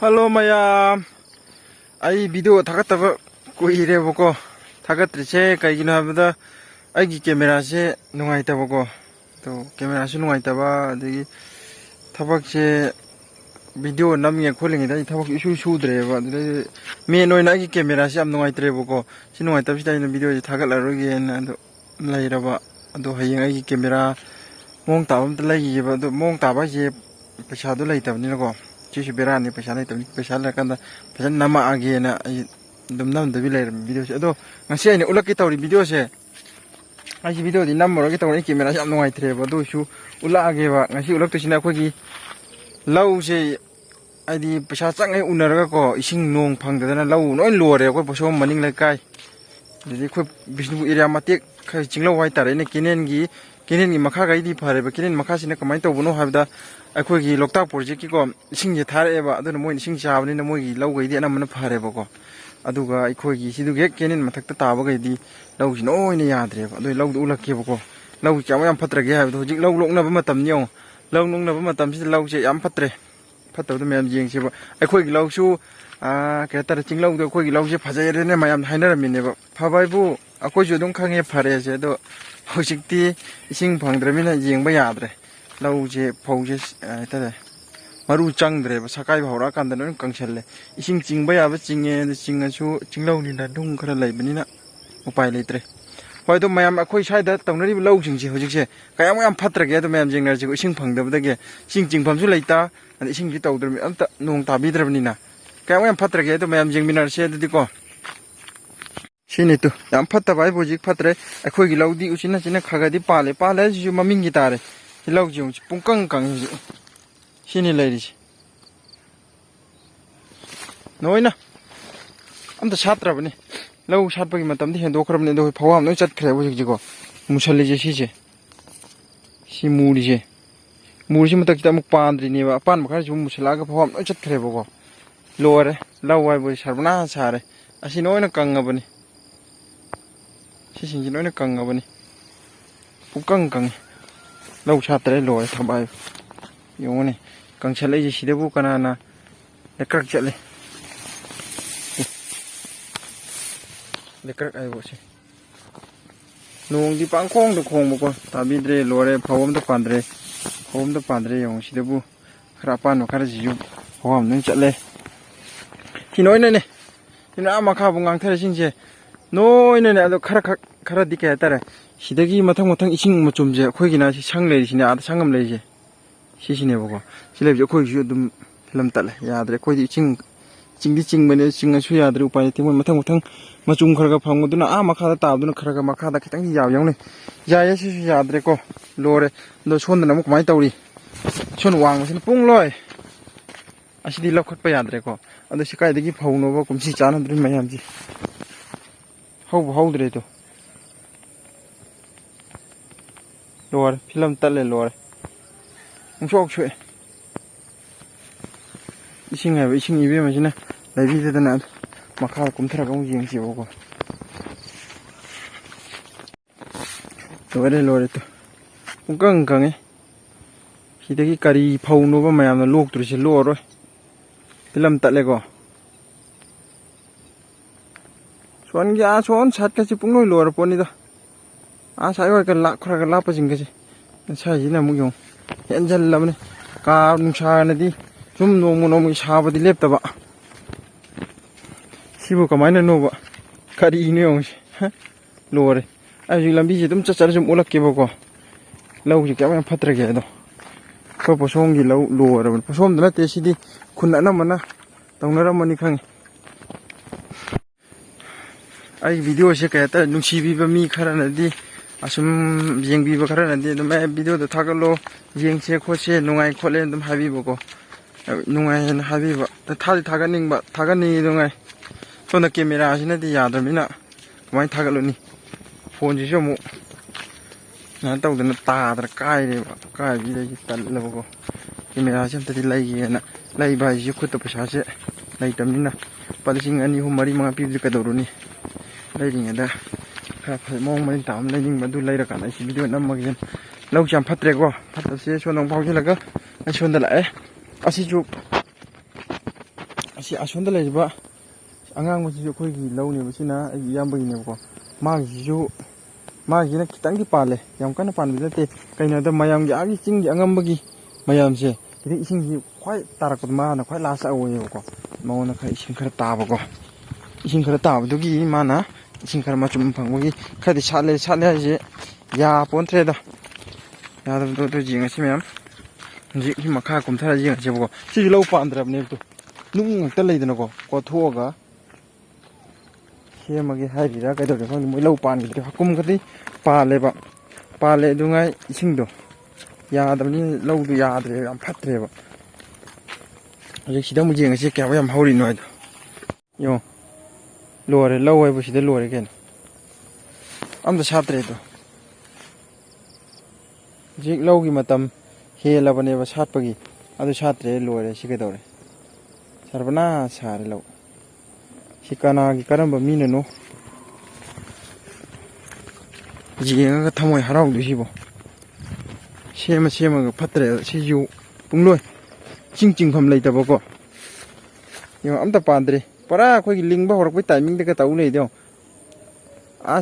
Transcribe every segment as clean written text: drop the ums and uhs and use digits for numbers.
Hello maya ai video thagataba kuire boko thagatriche kaigino habada aigi camera se nungai tabako to camera se nungai taba adigi thabak se video namye kholingi dai thabak isu sudre ba me noina aigi camera se am nungai tre boko si nungai tabsi dai video se thagalaroi na ado lairaba ado hayeng aigi camera mong tabam lai ba ado mong taba je paisa do lai tabni ko Cici berani pesan itu, pesan lah kan, pesan nama agi na, dum bila video se, aduh ngasih ini ulah kita uri video se, ngasih video di nama kita uri kamera se, amno ngai tereba, aduh su ulah agi ba, ngasih ulah tu sini aku lagi, lau se, adi pesan sangai unar ko, ising nong pang dana lau, noin luar ya, aku posom maning lekai, jadi aku bisnu area matik, kai cinglau wai tarai ini kinen gi makha gai di phare ba kinen makha sine kamai to bono habda akhoi gi loktak project ki ko ising je thare ba adu moi ising chabni na moi gi lau gai di anam na phare ba ko aduga akhoi gi sidu ge kinen mathak ta taba gai di lau ji noi ne yadre ba adu lau du lak ke ba ko lau cha yam phatra ge habdo hojik lau lok na ba matam nyong lau nung na ba matam si lau je yam phatre phatta da mem jeng se ba akhoi gi lau su ke tar ching lau do akhoi gi lau je phajai re ne mayam hainara min ne ba phabai bu akhoi ju dong khange phare se do hojikti ising phangdramina jengba yadre lauje phause tare maru changdre ba sakai bhaura kanda no kangchelle ising chingba yaba chinge chingasu chinglau ni da dung khara laibani na upai leitre hoi do mayam akhoi saida tawnari lau jingje hojikse kayam yam phatrage do mayam jengnar ji ising phangdabdage sing chingphamsu leita ani ising ji tawdrmi amta nong tabidrabni na kayam yam phatrage do mayam jengminar se didi ko Sini tu, yang patah bayi bojik patre, aku lagi laudi usina cina kagadi pale ju maming kita re, laudi jung pungkang kang ju, sini lagi sih, noina, am tu satra bani, lau sat bagi matam di hendak kerap ni doh pawam noi cat kerja bojik jigo, musali je si muri je mata kita muk pandri ni ba, pan makar ju musalaga pawam noi cat kerja bogo, luar lau bayi bojik sarbana sare, asin noina kang abani. Sising nó căng à bên cũng căng lâu sát tới lồi thằng bài dùng này căng chặt lấy gì đấy bu cana na để cắt chặt để cắt ai vậy nung đi băng khong được khong một con tapi dre lồi phawam đó pandre dùng gì đấy bu kharapan nó khara gì dùng phawam nó chặt lấy thì nói này thì nó mà khao bung ngang thế sinh chứ nói này nó khara đi cái tara 시대기 마탕 이싱 뭐 좀제 거기나 상레시네 아 상금레지 시시네 보고 실례 거기 좀 필름 딸 야들 거기 징면에 징은 수야들 우파이 팀은 마탕 마중 khara가 방고도나 아 마카다 따도나 khara가 마카다 기땅이 야영네 야야 시시 야들 거 로레 너 손나 뭐 많이 따우리 손 왕신 뿡로이 아시디 럭컷 야들 거 안데 시카이데기 파우노바 곰시 짜는들 마야지 하우드레도 luar film tale luar ngok chue ising ha ising ibe ma jina lai bi de na makha kum thara gong jing ji bogo luar to kang e hidagi kari phau no ba mayam na lok tru se luar film tale go son ga son sat ka chi pung noi luar poni da à sai rồi cần lạ khoa cần lạ bao nhiêu cái gì sai gì là mua dùng hiện dân làm này cá nung sa này đi chúng nông sa vào đi lép tập ạ xí bộ cái máy này nô ạ cá đi nữa không lùa đấy ai dùng làm gì tụi chắc chắn chúng uống kia bao lâu thì kéo em phát ra cái đó có bổ sung gì lâu lùa rồi bổ sung đó là thế đi khun đã nằm mà na tông nó ra mà đi khăng ai video sẽ cái ta nung xí bị mi khara này đi asum jeng bi bakara nanti no me video do thagalo jeng che kho che nungai khole dum habi boko nungai na habi ba ta thaganing ba thagani nungai so na camera asina di yadramina mai thagalo ni phone ji mu na taw da na ta da kai re ba kai bi de tal la boko camera jam ta di lai gi na lai ba ji khu to pasa che lai tamina palising ani hu mari mga pi ka do ni lai ring da mong mình tạm lấy nhưng mà tôi lấy được cả này chỉ video năm mà kia lâu chậm phát trệ quá phát tập xe xuân đồng bao nhiêu là cơ anh xuân đã lại anh xin chụp ꯑꯁꯤ ꯑꯁꯣꯝꯗ ꯂꯩꯔꯤꯕ ꯑꯉꯥꯡꯕꯁꯤꯁꯨ ꯑꯩꯈꯣꯏꯒꯤ ꯂꯧꯅꯦꯕ ꯁꯤꯅ ꯑꯩꯒꯤ ꯏꯌꯥꯝꯕꯒꯤꯅꯦꯕꯀꯣ ꯃꯥꯒꯤꯁꯤꯅ ꯈꯤꯇꯪꯗꯤ ꯄꯥꯜꯂꯦ ꯌꯥꯝ ꯀꯟꯅ ꯄꯥꯟꯕꯗꯤ ꯅꯠꯇꯦ ꯀꯩꯅꯣꯗ ꯃꯌꯥꯝꯒꯤ ꯑꯥꯒꯤ ꯆꯤꯡꯒꯤ ꯑꯉꯝꯕꯒꯤ ꯃꯌꯥꯝꯁꯦ ꯈꯤꯇꯪ ꯏꯁꯤꯡꯁꯤ ꯈ꯭ꯋꯥꯏ ꯇꯥꯔꯛꯄꯗ ꯃꯥꯅ ꯈ꯭ꯋꯥꯏ ꯂꯥꯁꯇ ꯑꯣꯏꯌꯦꯕꯀꯣ ꯃꯉꯣꯟꯗ ꯈꯔ ꯏꯁꯤꯡ ꯈꯔ ꯇꯥꯕꯀꯣ ꯏꯁꯤꯡ ꯈꯔ ꯇꯥꯕꯗꯨꯒꯤ ꯃꯥꯅ ꯏꯁꯤꯡ ꯈꯔ ꯃꯆꯨꯝ ꯐꯪꯕꯒꯤ ꯈꯔꯗꯤ ꯁꯥꯠꯂꯦ ꯍꯥꯏꯁꯦ ꯌꯥꯄꯣꯟꯇ꯭ꯔꯦꯗ ꯌꯥꯗꯕꯗꯣ ꯑꯗꯨ ꯌꯦꯡꯉꯁꯤ ꯃꯌꯥꯝ ꯍꯧꯖꯤꯛ ꯃꯈꯥ ꯀꯨꯝꯊꯔ ꯌꯦꯡꯉꯁꯦꯕꯀꯣ ꯁꯤꯁꯨ ꯂꯧ ꯄꯥꯟꯗ꯭ꯔꯕꯅꯦꯕꯗꯣ ꯅꯨꯡ ꯉꯛꯇ ꯂꯩꯗꯅꯀꯣ ꯀꯣꯊꯣꯛꯑꯒ ꯁꯦꯝꯃꯒꯦ ꯍꯥꯏꯔꯤꯔꯥ ꯀꯩꯗꯧꯔꯦ ꯈꯪꯗꯦ ꯃꯣꯏ ꯂꯧ ꯄꯥꯟꯈꯤꯗ꯭ꯔꯦ ꯍꯀꯨꯝ ꯈꯛꯇꯤ ꯄꯥꯜꯂꯦ ꯑꯗꯨꯉꯥꯏ ꯏꯁꯤꯡꯗꯣ ꯌꯥꯗꯕꯅꯤꯅ ꯂꯧꯗꯨ ꯌꯥꯗ꯭ꯔꯦꯕ ꯌꯥꯝ ꯐꯠꯇ꯭ꯔꯦꯕ ꯍꯧꯖꯤꯛ ꯁꯤꯗ ꯑꯃꯨꯛ ꯌꯦꯡꯉꯁꯤ ꯀꯌꯥ ꯌꯥꯝ ꯍꯧꯔꯤꯅꯣ ꯍꯥꯏꯗꯣ ꯌꯦꯡꯉꯣ ꯂꯣꯏꯔꯦ ꯂꯧ ꯍꯥꯏꯕꯨ ꯁꯤꯗ ꯂꯣꯏꯔꯦ ꯀꯩꯅꯣ ꯑꯝꯇ ꯁꯥꯠꯇ꯭ꯔꯦꯗꯣ ꯍꯧꯖꯤꯛ ꯂꯧꯒꯤ ꯃꯇꯝ ꯍꯦꯜꯂꯕꯅꯦꯕ ꯁꯥꯠꯄꯒꯤ ꯑꯗꯨ ꯁꯥꯠꯇ꯭ꯔꯦ ꯂꯣꯏꯔꯦ ꯁꯤ ꯀꯩꯗꯧꯔꯦ ꯁꯔꯕꯅꯥ ꯁꯥꯔꯦ ꯂꯧ ꯁꯤ ꯀꯅꯥꯒꯤ ꯀꯔꯝꯕ ꯃꯤꯅꯅꯣ ꯌꯦꯡꯉꯒ ꯊꯃꯣꯏ ꯍꯔꯥꯎꯗꯣꯏꯁꯤꯕꯣ ꯁꯦꯝꯃꯒ ꯐꯠꯇ꯭ꯔꯦ ꯁꯤꯁꯨ ꯄꯨꯡꯂꯣꯏ ꯆꯤꯡꯐꯝ ꯂꯩꯇꯕꯀꯣ ꯌꯦꯡꯉꯣ ꯑꯝꯇ ꯄꯥꯟꯗ꯭ꯔꯤ ꯄꯨꯔꯥ ꯑꯩꯈꯣꯏꯒꯤ ꯂꯤꯡꯕ ꯍꯧꯔꯛꯄꯩ ꯇꯥꯏꯃꯤꯡꯗꯒ ꯇꯧ ꯂꯩꯗꯣ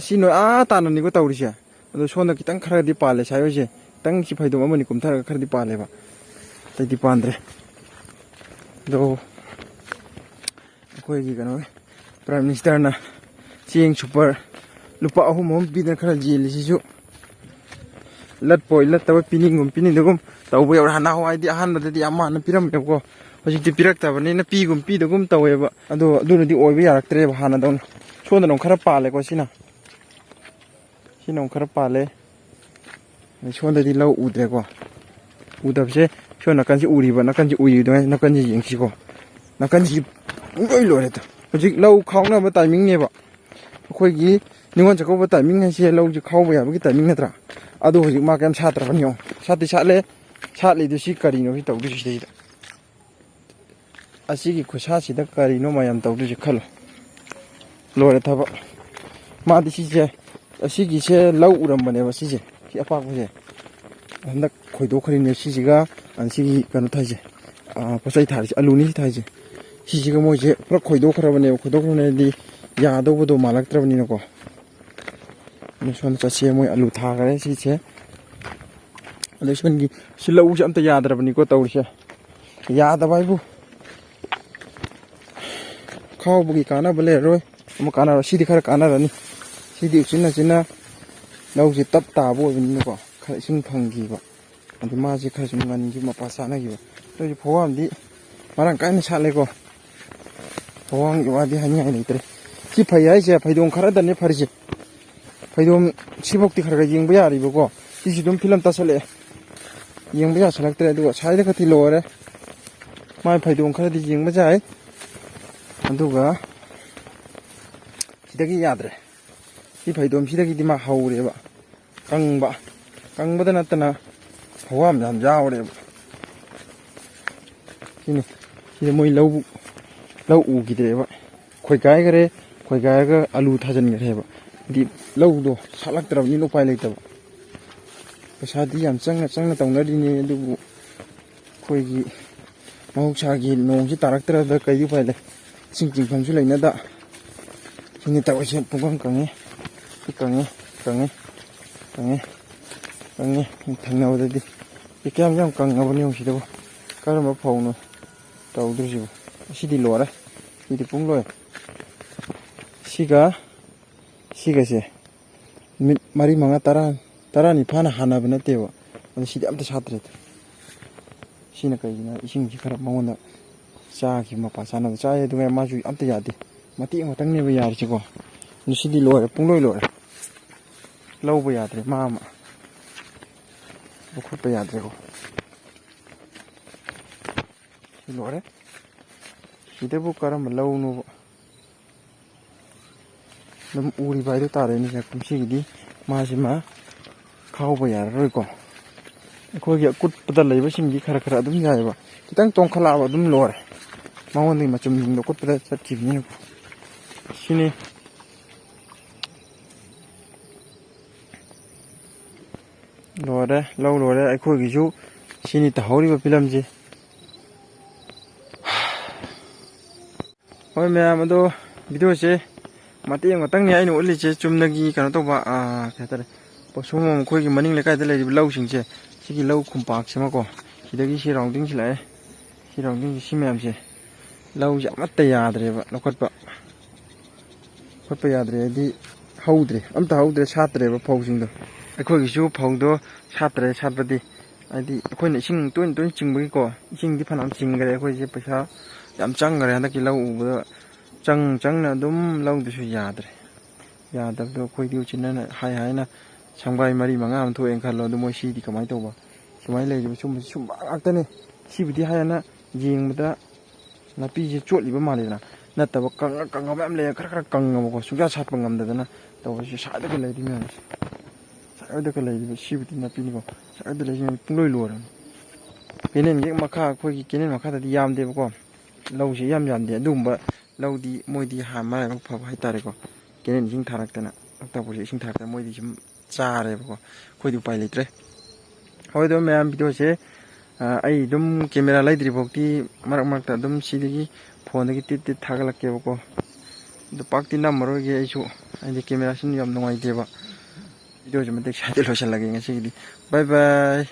ꯁꯤ ꯅꯣꯏ ꯇꯥꯟꯅꯅꯤꯀꯣ ꯇꯧꯔꯤꯁꯦ ꯑꯗꯣ ꯁꯣꯝꯗ ꯈꯤꯇꯪ ꯈꯔꯗꯤ ꯄꯥꯜꯂꯦ ꯁꯥꯏꯍꯣꯏꯁꯦ ꯈꯤꯇꯪ ꯁꯤ ꯐꯩꯗꯣꯝ ꯑꯃꯅꯤ ꯀꯨꯝꯊꯔꯒꯈꯔꯗꯤ ꯄꯥꯜꯂꯦꯕ ꯑꯇꯩꯗꯤ ꯄꯥꯟꯗ꯭ꯔꯦ ꯑꯗꯣ ꯑꯩꯈꯣꯏꯒꯤ ꯀꯩꯅꯣ ꯄ꯭ꯔꯥꯏꯝ ꯃꯤꯅꯤꯁꯇꯔꯅ ꯆꯦꯡ ꯁꯨꯄꯔ ꯂꯨꯄꯥ 3 ꯄꯤꯗꯅ ꯈꯔ ꯌꯦꯜꯂꯤꯁꯤꯁꯨ ꯂꯠꯄꯣꯏ ꯂꯠꯇꯕ ꯄꯤꯅꯤꯡꯗꯒꯨꯝ ꯇꯧꯕ ꯌꯧꯔꯦ ꯅꯍꯥꯟꯋꯥꯏꯗꯤ ꯑꯍꯥꯟꯕꯗꯗꯤ ꯌꯥꯝ ꯃꯥꯟꯅ ꯄꯤꯔꯝꯃꯦꯕꯀꯣ ꯍꯧꯖꯤꯛꯇꯤ ꯄꯤꯔꯛꯇꯕꯅꯤꯅ ꯄꯤꯗꯒꯨꯝ ꯇꯧꯋꯦꯕ ꯑꯗꯣ ꯑꯗꯨꯅꯗꯤ ꯑꯣꯏꯕ ꯌꯥꯔꯛꯇ꯭ꯔꯦꯕ ꯍꯥꯟꯅꯗꯧꯅ ꯁꯣꯝꯗꯅ ꯑꯃꯨꯛ ꯈꯔ ꯄꯥꯜꯂꯦꯀꯣ ꯁꯤꯅ ꯑꯃꯨꯛ ꯈꯔ ꯄꯥꯜꯂꯦ ꯁꯣꯝꯗꯗꯤ ꯂꯧ ꯎꯗ꯭ꯔꯦꯀꯣ ꯎꯗꯕꯁꯦ ꯁꯣꯝ ꯅꯥꯀꯟꯁꯤ ꯎꯔꯤꯕ ꯅꯥꯀꯟꯁꯤ ꯎꯏꯗꯉꯥꯏ ꯅꯥꯀꯟꯁꯤ ꯌꯦꯡꯁꯤꯀꯣ ꯅꯥꯀꯟꯁꯤ ꯄꯨꯡꯂꯣꯏ ꯂꯣꯏꯔꯦꯗ ꯍꯧꯖꯤꯛ ꯂꯧ ꯈꯥꯎꯅꯕ ꯇꯥꯏꯃꯤꯡꯅꯦꯕ ꯑꯩꯈꯣꯏꯒꯤ ꯅꯤꯉꯣꯜ ꯆꯥꯛꯀꯧꯕ ꯇꯥꯏꯃꯤꯡ ꯍꯥꯏꯁꯦ ꯂꯧꯁꯦ ꯈꯥꯎꯕ ꯌꯥꯕꯒꯤ ꯇꯥꯏꯃꯤꯡ ꯅꯠꯇ꯭ꯔꯥ ꯑꯗꯣ ꯍꯧꯖꯤꯛ ꯃꯥ ꯀꯩꯝ ꯁꯥꯠꯇ꯭ꯔꯕꯅꯤ ꯌꯦꯡꯉꯣ ꯁꯥꯠꯂꯦ ꯁꯥꯠꯂꯤꯗꯨ ꯁꯤ ꯀꯔꯤꯅꯣ ꯁꯤ ꯇꯧꯗꯣꯏꯁꯤ ꯁꯤꯗꯩꯗ ꯑꯁꯤꯒꯤ ꯈꯨꯠꯁꯥꯁꯤꯗ ꯀꯔꯤꯅꯣ ꯃꯌꯥꯝ ꯇꯧꯗꯣꯏꯁꯤ ꯈꯜꯂꯣ ꯂꯣꯏꯔꯦ ꯊꯕꯛ ꯃꯥꯗꯤ ꯁꯤꯁꯦ ꯑꯁꯤꯒꯤꯁꯦ ꯂꯧ ꯎꯔꯝꯕꯅꯦꯕ ꯁꯤ ꯑꯄꯥꯛꯄꯁꯦ ꯍꯟꯗꯛ ꯈꯣꯏꯗꯣꯛꯈ꯭ꯔꯤꯅꯦ ꯁꯤꯁꯤꯒ ꯁꯤꯒꯤ ꯀꯩꯅꯣ ꯊꯥꯏꯁꯦ ꯄꯣꯠ ꯆꯩ ꯊꯥꯔꯤꯁꯦ ꯑꯂꯨꯅꯤ ꯊꯥꯏꯁꯦ ꯁꯤꯁꯤꯒ ꯃꯣꯏꯁꯦ ꯄꯨꯂꯞ ꯈꯣꯏꯗꯣꯛꯈ꯭ꯔꯕꯅꯦꯗꯤ ꯌꯥꯗꯧꯕꯗꯣ ꯃꯥꯜꯂꯛꯇ꯭ꯔꯕꯅꯤꯅꯀꯣ ꯁꯣꯝꯗ ꯆꯠꯁꯦ ꯃꯣꯏ ꯑꯂꯨ ꯊꯥꯈ꯭ꯔꯦ ꯁꯤꯁꯦ ꯑꯗꯩ ꯁꯤ ꯂꯧꯁꯦ ꯑꯝꯇ ꯌꯥꯗ꯭ꯔꯕꯅꯤꯀꯣ ꯇꯧꯔꯤꯁꯦ ꯌꯥꯗꯕ ꯍꯥꯏꯕꯨ ꯈꯥꯎꯕꯒꯤ ꯀꯥꯟꯅꯕ ꯂꯩꯔꯔꯣꯏ ꯑꯃꯨꯛ ꯀꯥꯟꯅꯔꯣꯏ ꯁꯤꯗꯤ ꯈꯔ ꯀꯥꯟꯅꯔꯅꯤ ꯁꯤꯗꯤ ꯎꯆꯤꯟꯅ ꯂꯧꯁꯤ ꯇꯞ ꯇꯥꯕ ꯑꯣꯏꯕꯅꯤꯅꯀꯣ ꯈꯔ ꯏꯁꯤꯡ ꯐꯪꯈꯤꯕ ꯑꯗꯨ ꯃꯥꯁꯦ ꯈꯔꯁꯨ ꯉꯟꯈꯤꯕ ꯃꯄꯥ ꯆꯥꯅꯈꯤꯕ ꯑꯗꯨꯁꯨ ꯐꯧꯍꯥꯝꯗꯤ ꯃꯔꯥꯡ ꯀꯥꯏꯅ ꯁꯥꯠꯂꯦꯀꯣ ꯐꯧꯍꯥꯝꯒꯤ ꯋꯥꯗꯤ ꯍꯥꯏꯅꯤꯡꯉꯥꯏ ꯂꯩꯇ꯭ꯔꯦ ꯁꯤ ꯐꯩ ꯍꯥꯏꯁꯦ ꯐꯩꯗꯣꯝ ꯈꯔꯗꯅꯦ ꯐꯔꯤꯁꯦ ꯐꯩꯗꯣꯝ ꯁꯤꯐꯧꯇꯤ ꯈꯔ ꯌꯦꯡꯕ ꯌꯥꯔꯤꯕꯀꯣ ꯁꯤꯁꯨ ꯑꯗꯨꯝ ꯐꯤꯂꯝ ꯇꯥꯁꯜꯂꯛꯑꯦ ꯌꯦꯡꯕ ꯌꯥꯁꯜꯂꯛꯇ꯭ꯔꯦ ꯑꯗꯨꯒ ꯁꯥꯏꯗ ꯈꯛꯇꯤ ꯂꯣꯏꯔꯦ ꯃꯥꯏ ꯐꯩꯗꯣꯝ ꯈꯔꯗꯤ ꯌꯦꯡꯕ ꯌꯥꯏ ꯑꯗꯨꯒ ꯁꯤꯗꯒꯤ ꯌꯥꯗ꯭ꯔꯦ ꯁꯤ ꯐꯩꯗꯣꯝꯁꯤꯗꯒꯤꯗꯤ ꯃꯥ ꯍꯧꯔꯦꯕ ꯀꯪꯕꯗ ꯅꯠꯇꯅ ꯐꯧꯍꯥꯝ ꯌꯥꯝ ꯌꯥꯎꯔꯦꯕ ꯁꯤꯗ ꯃꯣꯏ ꯂꯧ ꯎꯈꯤꯗ꯭ꯔꯦꯕ ꯈꯣꯏꯒꯥꯏꯔꯒ ꯑꯂꯨ ꯊꯥꯖꯤꯟꯈ꯭ꯔꯦꯕ ꯍꯥꯏꯗꯤ ꯂꯧꯗꯣ ꯁꯥꯠꯂꯛꯇ꯭ꯔꯕꯅꯤꯅ ꯎꯄꯥꯏ ꯂꯩꯇꯕ ꯄꯩꯁꯥꯗꯤ ꯌꯥꯝ ꯆꯪꯅ ꯇꯧꯅꯔꯤꯅꯤ ꯑꯗꯨꯕు ꯑꯩꯈꯣꯏꯒꯤ ꯃꯍꯧꯁꯥꯒꯤ ꯅꯣꯡꯁꯤ ꯇꯥꯔꯛꯇ꯭ꯔꯕꯗ ꯀꯩꯗꯤ ꯎꯄꯥꯏ ꯂꯩ ꯏꯁꯤꯡ ꯆꯤꯡꯐꯝꯁꯨ ꯂꯩꯅꯗ ꯁꯤꯅꯤ ꯇꯧꯔꯤꯁꯦ ꯄꯨꯡꯀꯪ ꯀꯪꯉꯦ ꯁꯤ ꯀꯪꯉꯦ ꯊꯪꯅꯕꯗꯗꯤ ꯀꯌꯥꯝ ꯀꯪꯉꯕꯅꯤ ꯁꯤꯗꯕꯨ ꯀꯔꯝꯕ ꯐꯧꯅꯣ ꯇꯧꯗ꯭ꯔꯤꯁꯤꯕꯨ ꯁꯤꯗꯤ ꯂꯣꯏꯔꯦ ꯁꯤꯗꯤ ꯄꯨꯡ ꯂꯣꯏ ꯁꯤꯒꯁꯦ ꯅꯨꯃꯤꯠ 4-5 ꯐꯥꯅ ꯍꯥꯟꯅꯕ ꯅꯠꯇꯦꯕ ꯑꯗꯨ ꯁꯤꯗꯤ ꯑꯝꯇ ꯁꯥꯠꯇ꯭ꯔꯦꯗ ꯁꯤꯅ ꯀꯩꯒꯤꯅꯣ ꯏꯁꯤꯡꯁꯤ ꯈꯔ ꯃꯉꯣꯟꯗ ꯆꯥꯈꯤꯕ ꯃꯄꯥ ꯆꯥꯅꯕ ꯆꯥꯏ ꯑꯗꯨꯒ ꯃꯥꯁꯨ ꯑꯝꯇ ꯌꯥꯗꯦ ꯃꯇꯦꯛ ꯑꯃꯇꯪꯅꯦꯕ ꯌꯥꯔꯤꯁꯤꯀꯣ ꯑꯗꯨ ꯁꯤꯗꯤ ꯂꯣꯏꯔꯦ ꯄꯨꯡꯂꯣꯏ ꯂꯣꯏꯔꯦ ꯂꯧꯕ ꯌꯥꯗ꯭ꯔꯦ ꯃꯥ ꯑꯃ ꯂꯧꯈꯠꯄ ꯌꯥꯗ꯭ꯔꯦꯀꯣ ꯁꯤ ꯂꯣꯏꯔꯦ ꯁꯤꯗꯕꯨ ꯀꯔꯝꯕ ꯂꯧꯅꯣꯕ ꯑꯗꯨꯝ ꯎꯔꯤꯕ ꯍꯥꯏꯗꯨ ꯇꯥꯔꯦꯅꯦ ꯀꯨꯝꯁꯤꯒꯤꯗꯤ ꯃꯥꯁꯤꯃ ꯈꯥꯎꯕ ꯌꯥꯔꯔꯣꯏꯀꯣ ꯑꯩꯈꯣꯏꯒꯤ ꯑꯀꯨꯠꯄꯗ ꯂꯩꯕꯁꯤꯡꯗꯤ ꯈꯔ ꯑꯗꯨꯝ ꯌꯥꯏꯑꯕ ꯈꯤꯇꯪ ꯇꯣꯡꯈꯠꯂꯛꯑꯕ ꯑꯗꯨꯝ ꯂꯣꯏꯔꯦ ꯃꯉꯣꯟꯗꯒꯤ ꯃꯆꯨꯝꯁꯤꯡꯗꯣ ꯑꯀꯨꯠꯄꯗ ꯆꯠꯈꯤꯕꯅꯤꯅꯀꯣ ꯁꯤꯅꯤ ꯂꯣꯏꯔꯦ ꯂꯧ ꯂꯣꯏꯔꯦ ꯑꯩꯈꯣꯏꯒꯤꯁꯨ ꯁꯤꯅꯤ ꯇꯧꯍꯧꯔꯤꯕ ꯐꯤꯂꯝꯁꯤ ꯍꯣꯏ ꯃꯌꯥꯝ ꯑꯗꯣ ꯚꯤꯗꯤꯑꯣꯁꯦ ꯃꯇꯦꯛ ꯑꯃꯇꯪꯅꯤ ꯑꯩꯅ ꯎꯠꯂꯤꯁꯦ ꯆꯨꯝꯅꯒꯤ ꯀꯩꯅꯣ ꯇꯧꯕ ꯀꯩ ꯍꯥꯏꯇꯥꯔꯦ ꯄꯣꯁꯨꯝ ꯑꯩꯈꯣꯏꯒꯤ ꯃꯅꯤꯡ ꯂꯩꯀꯥꯏꯗ ꯂꯩꯔꯤꯕ ꯂꯧꯁꯤꯡꯁꯦ ꯁꯤꯒꯤ ꯂꯧ ꯈꯨꯝꯄꯥꯛꯁꯤꯃꯀꯣ ꯁꯤꯗꯒꯤ ꯁꯤ ꯔꯥꯎꯟꯗꯤꯡꯁꯤ ꯂꯥꯛꯑꯦ ꯁꯤ ꯔꯥꯎꯟꯗꯤꯡꯁꯤ ꯁꯤ ꯃꯌꯥꯝꯁꯦ ꯂꯧꯁꯦ ꯑꯃꯠꯇ ꯌꯥꯗ꯭ꯔꯦꯕ ꯂꯧꯈꯠꯄ ꯌꯥꯗ꯭ꯔꯦ ꯍꯥꯏꯗꯤ ꯍꯧꯗ꯭ꯔꯦ ꯑꯝꯇ ꯍꯧꯗ꯭ꯔꯦ ꯁꯥꯠꯇ꯭ꯔꯦꯕ ꯐꯧꯁꯤꯡꯗꯣ ꯑꯩꯈꯣꯏꯒꯤꯁꯨ ꯐꯧꯗꯣ ꯁꯥꯠꯇ꯭ꯔꯦ ꯁꯥꯠꯄꯗꯤ ꯍꯥꯏꯗꯤ ꯑꯩꯈꯣꯏꯅ ꯏꯁꯤꯡ ꯇꯣꯏꯅ ꯇꯣꯏꯅ ꯆꯤꯡꯕꯒꯤꯀꯣꯏꯁꯤꯡꯗꯤ ꯐꯅꯌꯥꯝ ꯆꯤꯡꯈ꯭ꯔꯦ ꯑꯩꯈꯣꯏꯁꯦ ꯄꯩꯁꯥ ꯌꯥꯝ ꯆꯪꯈ꯭ꯔꯦ ꯍꯟꯗꯛꯀꯤ ꯂꯧ ꯎꯕꯗ ꯆꯪꯅ ꯑꯗꯨꯝ ꯂꯧꯗꯨꯁꯨ ꯌꯥꯗ꯭ꯔꯦ ꯌꯥꯗꯕꯗꯣ ꯑꯩꯈꯣꯏꯗꯤ ꯎꯆꯤꯟꯅꯅ ꯍꯥꯏꯅ ꯁꯪꯕꯥꯏ 4-5 ꯑꯃ ꯊꯣꯛꯑꯦꯅ ꯈꯜꯂꯣ ꯑꯗꯨ ꯃꯣꯏ ꯁꯤꯗꯤ ꯀꯃꯥꯏꯅ ꯇꯧꯕ ꯁꯨꯃꯥꯏꯅ ꯂꯩꯔꯤꯕ ꯁꯨꯝꯕ ꯉꯥꯛꯇꯅꯦ ꯁꯤꯕꯨꯗꯤ ꯍꯥꯏꯅ ꯌꯦꯡꯕꯗ ꯅꯥꯄꯤꯁꯦ ꯆꯣꯠꯂꯤꯕ ꯃꯥꯜꯂꯦꯗꯅ ꯅꯠꯇꯕ ꯀꯪꯉ ꯃꯌꯥꯝ ꯂꯩꯔ ꯈꯔ ꯀꯪꯉꯕꯀꯣ ꯁꯨꯡꯁꯥ ꯁꯥꯠꯄ ꯉꯝꯗꯗꯅ ꯇꯧꯕꯁꯤ ꯁ꯭ꯋꯥꯏꯗꯒ ꯂꯩꯔꯤ ꯃꯌꯥꯝꯁꯦ ꯁ꯭ꯋꯥꯏꯗꯒ ꯂꯩꯔꯤꯕ ꯁꯤꯕꯨꯗꯤ ꯅꯥꯄꯤꯅꯤꯀꯣ ꯁ꯭ꯋꯥꯏꯗ ꯂꯩꯔꯤ ꯃꯌꯥꯝ ꯄꯨꯡꯂꯣꯏ ꯂꯣꯏꯔꯕꯅꯤ ꯀꯦꯅꯦꯜ ꯍꯦꯛ ꯃꯈꯥ ꯑꯩꯈꯣꯏꯒꯤ ꯀꯦꯅꯦꯜ ꯃꯈꯥꯗꯗꯤ ꯌꯥꯝꯗꯦꯕꯀꯣ ꯂꯧꯁꯤ ꯌꯥꯝꯗꯦ ꯑꯗꯨꯒꯨꯝꯕ ꯂꯧꯗꯤ ꯃꯣꯏꯗꯤ ꯃꯔꯥꯏꯕꯛ ꯐꯕ ꯍꯥꯏꯇꯥꯔꯦꯀꯣ ꯀꯦꯅꯦꯜ ꯏꯁꯤꯡ ꯊꯥꯔꯛꯇꯅ ꯂꯣꯛꯇꯥꯛꯄꯁꯦ ꯏꯁꯤꯡ ꯊꯥꯔꯛꯇꯅ ꯃꯣꯏꯗꯤ ꯁꯨꯝ ꯆꯥꯔꯦꯕꯀꯣ ꯑꯩꯈꯣꯏꯗꯤ ꯎꯄꯥꯏ ꯂꯩꯇ꯭ꯔꯦ ꯍꯣꯏ ꯑꯗꯨꯝ ꯃꯌꯥꯝ ꯚꯤꯗꯤꯑꯣꯁꯦ ꯑꯩ ꯑꯗꯨꯝ ꯀꯦꯃꯦꯔꯥ ꯂꯩꯗ꯭ꯔꯤ ꯐꯥꯎꯗꯤ ꯃꯔꯛꯇ ꯑꯗꯨꯝ ꯁꯤꯗꯒꯤ ꯐꯣꯟꯗꯒꯤ ꯇꯤꯠ ꯊꯥꯒꯠꯂꯛꯀꯦꯕꯀꯣ ꯑꯗꯨ ꯄꯥꯛꯇꯤ ꯅꯝꯃꯔꯣꯏꯒꯦ ꯑꯩꯁꯨ ꯍꯥꯏꯗꯤ ꯀꯦꯃꯦꯔꯥꯁꯤꯅ ꯌꯥꯝ ꯅꯨꯡꯉꯥꯏꯇꯦꯕ ꯚꯤꯗꯤꯑꯣꯁꯦ ꯃꯇꯦꯛ ꯁꯥꯏꯗ ꯂꯣꯏꯁꯤꯜꯂꯒꯦ ꯉꯁꯤꯒꯤꯗꯤ ꯕꯥꯏ ꯕꯥꯏ